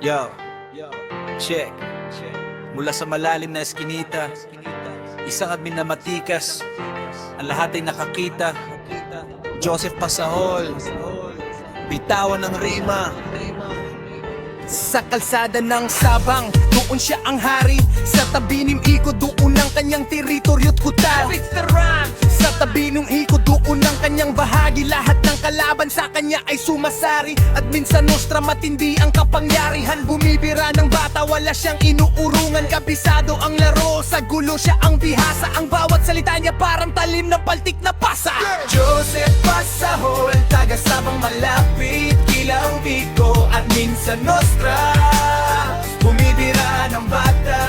Yo, check. Mula sa malalim na eskinita, isang admin na matikas, ang lahat ay nakakita. Joseph Pasahol, bitawan ng rima. Sa kalsada ng Sabang, doon siya ang hari. Sa tabi ng ikot, doon ang kanyang teritoryo't kutal. Sa tabi ng ikot, doon ang kanyang bahagi. Lahat ng kalaban sa kanya ay sumasari. At minsan nostra matindi ang kapangyarihan. Bumibira ng bata, wala siyang inuurungan. Kabisado ang laro, sa gulo siya ang bihasa. Ang bawat salita niya parang talim ng paltik na pasa. Joseph Pasahol, taga Sabang malapit, Kilaw Vico at minsan nostra. Bumibira ng bata,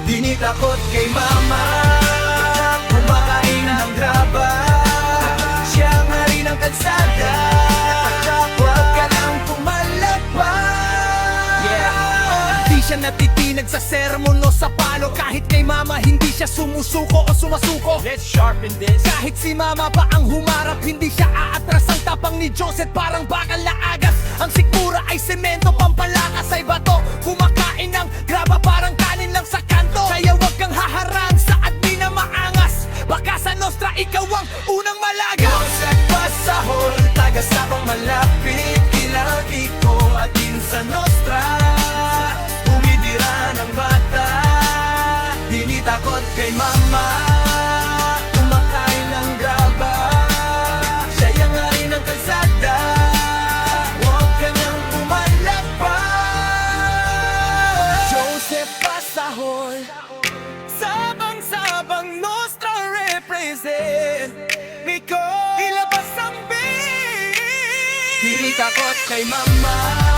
di ni takot kay mama. Kumakain ng graba, siya ang hari ng kalsada. Huwag ka nang pumalagpas. Di siya natitinag sa sermon o sa palo. Kahit kay mama hindi siya sumusuko o sumasuko. Let's sharpen this. Kahit si mama pa ang humarap, hindi siya aatras. Ang tapang ni Joseph parang bakal na agas. Ang sikmura ay semento, pampalakas ay bato. Kumakain ng graba parang kanin lang sa kanto. Kaya wag kang haharang sa admin na maangas. Baka sa nostra ikaw ang unang malaga. Joseph Pasahol, taga Sabang malapit, Kilaw Vico at sa nostra. Bumibira ng bata, di ni takot kay mama. Kumakain ng graba, siya yung hari ng kalsada. Huwag ka nang pumalagpas. Joseph Pasahol, Sabang nostra represent. Nico, ilabas ang beat. Di ni takot kay mama.